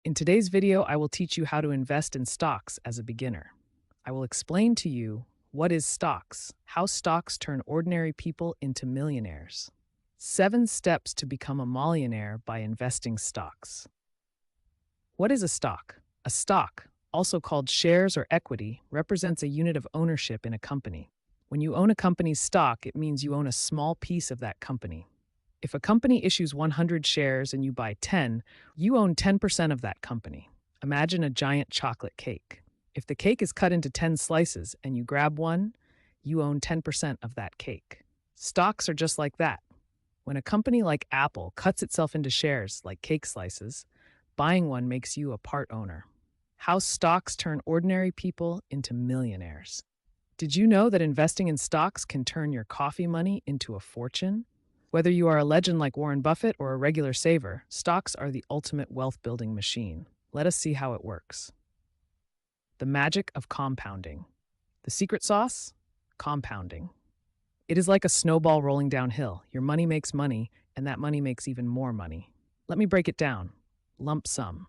In today's video, I will teach you how to invest in stocks as a beginner. I will explain to you what is stocks, how stocks turn ordinary people into millionaires, 7 steps to become a millionaire by investing stocks. What is a stock? A stock, also called shares or equity, represents a unit of ownership in a company. When you own a company's stock, it means you own a small piece of that company. If a company issues 100 shares and you buy 10, you own 10% of that company. Imagine a giant chocolate cake. If the cake is cut into 10 slices and you grab one, you own 10% of that cake. Stocks are just like that. When a company like Apple cuts itself into shares like cake slices, buying one makes you a part owner. How stocks turn ordinary people into millionaires. Did you know that investing in stocks can turn your coffee money into a fortune? Whether you are a legend like Warren Buffett or a regular saver, stocks are the ultimate wealth building machine. Let us see how it works. The magic of compounding. The secret sauce? Compounding. It is like a snowball rolling downhill. Your money makes money, and that money makes even more money. Let me break it down. Lump sum.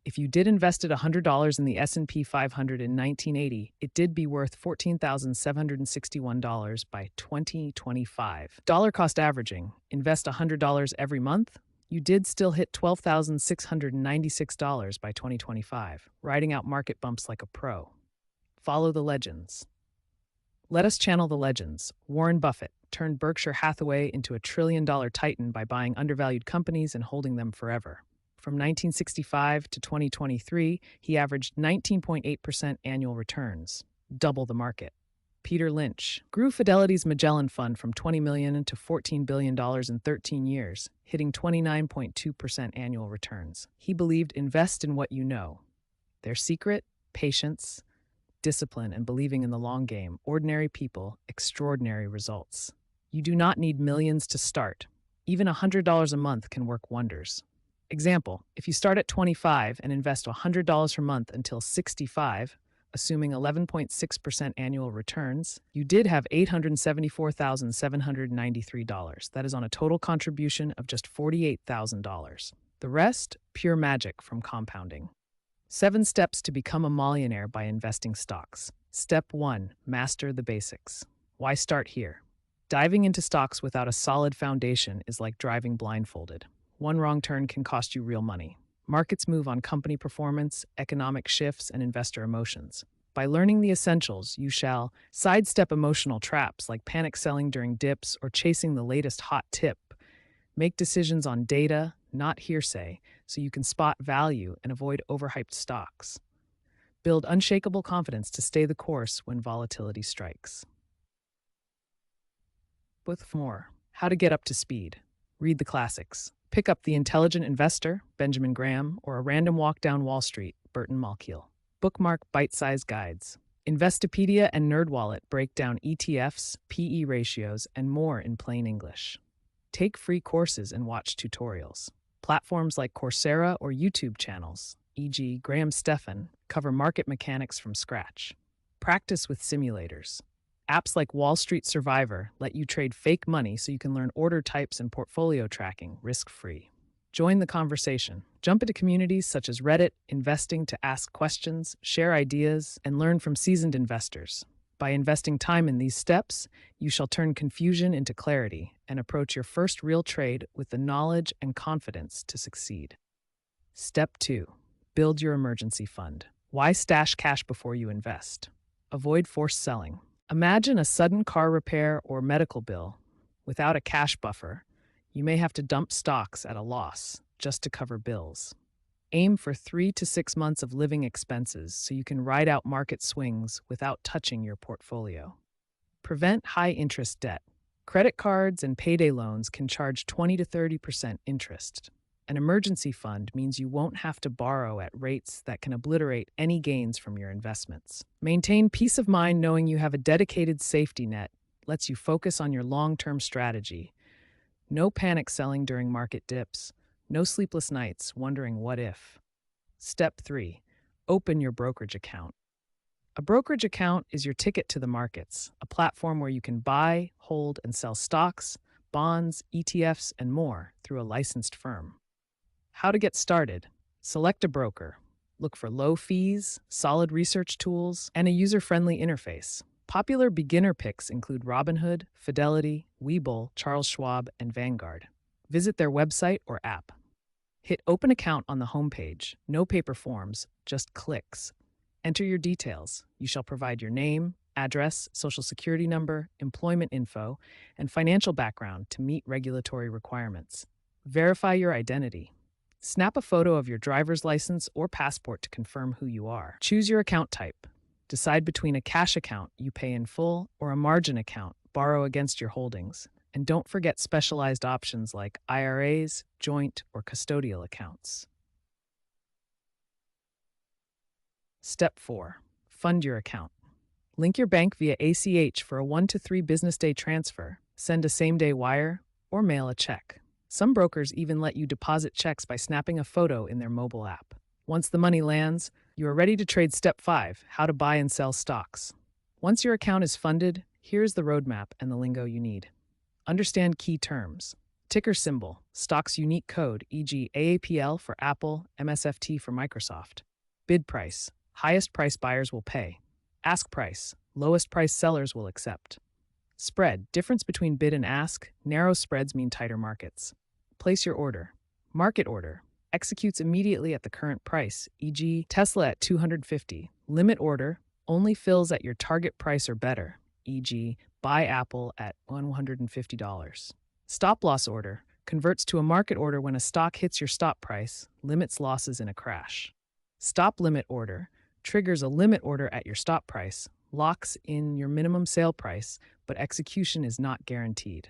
If you did invested $100 in the S&P 500 in 1980, it did be worth $14,761 by 2025. Dollar cost averaging. Invest $100 every month. You did still hit $12,696 by 2025, riding out market bumps like a pro. Follow the legends. Let us channel the legends. Warren Buffett turned Berkshire Hathaway into a trillion-dollar titan by buying undervalued companies and holding them forever. From 1965 to 2023, he averaged 19.8% annual returns, double the market. Peter Lynch grew Fidelity's Magellan Fund from $20 million to $14 billion in 13 years, hitting 29.2% annual returns. He believed invest in what you know. Their secret? Patience, discipline, and believing in the long game. Ordinary people, extraordinary results. You do not need millions to start. Even $100 a month can work wonders. Example, if you start at 25 and invest $100 per month until 65, assuming 11.6% annual returns, you did have $874,793. That is on a total contribution of just $48,000. The rest, pure magic from compounding. 7 steps to become a millionaire by investing stocks. Step 1, master the basics. Why start here? Diving into stocks without a solid foundation is like driving blindfolded. One wrong turn can cost you real money. Markets move on company performance, economic shifts, and investor emotions. By learning the essentials, you shall sidestep emotional traps like panic selling during dips or chasing the latest hot tip. Make decisions on data, not hearsay, so you can spot value and avoid overhyped stocks. Build unshakable confidence to stay the course when volatility strikes. With more, how to get up to speed. Read the classics. Pick up The Intelligent Investor, Benjamin Graham, or A Random Walk Down Wall Street, Burton Malkiel. Bookmark bite-sized guides. Investopedia and NerdWallet break down ETFs, PE ratios, and more in plain English. Take free courses and watch tutorials. Platforms like Coursera or YouTube channels, e.g. Graham Stephan, cover market mechanics from scratch. Practice with simulators. Apps like Wall Street Survivor let you trade fake money so you can learn order types and portfolio tracking risk-free. Join the conversation. Jump into communities such as Reddit, investing to ask questions, share ideas, and learn from seasoned investors. By investing time in these steps, you shall turn confusion into clarity and approach your first real trade with the knowledge and confidence to succeed. Step 2. Build your emergency fund. Why stash cash before you invest? Avoid forced selling. Imagine a sudden car repair or medical bill. Without a cash buffer, you may have to dump stocks at a loss just to cover bills. Aim for 3 to 6 months of living expenses so you can ride out market swings without touching your portfolio. Prevent high-interest debt. Credit cards and payday loans can charge 20 to 30% interest. An emergency fund means you won't have to borrow at rates that can obliterate any gains from your investments. Maintain peace of mind knowing you have a dedicated safety net, lets you focus on your long-term strategy. No panic selling during market dips. No sleepless nights wondering what if. Step 3. Open your brokerage account. A brokerage account is your ticket to the markets, a platform where you can buy, hold, and sell stocks, bonds, ETFs, and more through a licensed firm. How to get started. Select a broker. Look for low fees, solid research tools, and a user-friendly interface. Popular beginner picks include Robinhood, Fidelity, Webull, Charles Schwab, and Vanguard. Visit their website or app. Hit Open Account on the homepage. No paper forms, just clicks. Enter your details. You shall provide your name, address, social security number, employment info, and financial background to meet regulatory requirements. Verify your identity. Snap a photo of your driver's license or passport to confirm who you are. Choose your account type. Decide between a cash account you pay in full or a margin account, borrow against your holdings. And don't forget specialized options like IRAs, joint, or custodial accounts. Step 4. Fund your account. Link your bank via ACH for a 1 to 3 business day transfer, send a same-day wire, or mail a check. Some brokers even let you deposit checks by snapping a photo in their mobile app. Once the money lands, you are ready to trade Step 5, how to buy and sell stocks. Once your account is funded, here's the roadmap and the lingo you need. Understand key terms. Ticker symbol, stock's unique code, e.g. AAPL for Apple, MSFT for Microsoft. Bid price, highest price buyers will pay. Ask price, lowest price sellers will accept. Spread, difference between bid and ask, narrow spreads mean tighter markets. Place your order. Market order, executes immediately at the current price, e.g. Tesla at 250. Limit order, only fills at your target price or better, e.g. buy Apple at $150. Stop loss order, converts to a market order when a stock hits your stop price, limits losses in a crash. Stop limit order, triggers a limit order at your stop price, locks in your minimum sale price, but execution is not guaranteed.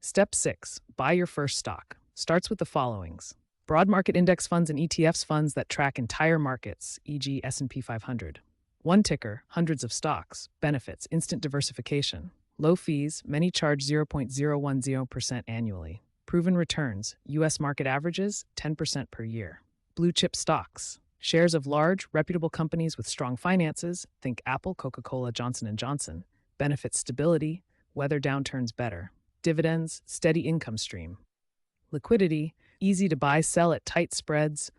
Step 6. Buy your first stock. Starts with the followings. Broad market index funds and ETFs, funds that track entire markets, e.g. S&P 500. One ticker, hundreds of stocks. Benefits, instant diversification. Low fees, many charge 0.010% annually. Proven returns, U.S. market averages, 10% per year. Blue chip stocks. Shares of large, reputable companies with strong finances, think Apple, Coca-Cola, Johnson & Johnson. Benefit stability, weather downturns better. Dividends, steady income stream. Liquidity, easy to buy, sell at tight spreads.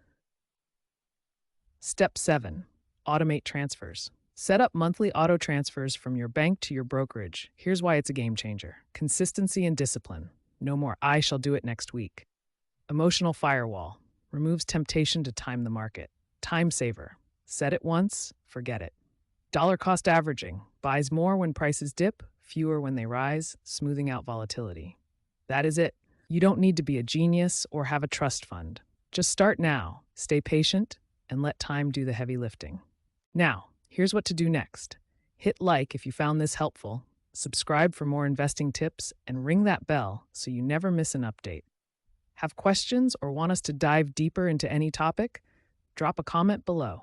Step 7. Automate transfers. Set up monthly auto transfers from your bank to your brokerage. Here's why it's a game changer. Consistency and discipline. No more "I shall do it next week." Emotional firewall. Removes temptation to time the market. Time saver. Set it once, forget it. Dollar cost averaging. Buys more when prices dip, fewer when they rise, smoothing out volatility. That is it. You don't need to be a genius or have a trust fund. Just start now, stay patient, and let time do the heavy lifting. Now, here's what to do next. Hit like if you found this helpful, subscribe for more investing tips, and ring that bell so you never miss an update. Have questions or want us to dive deeper into any topic? Drop a comment below.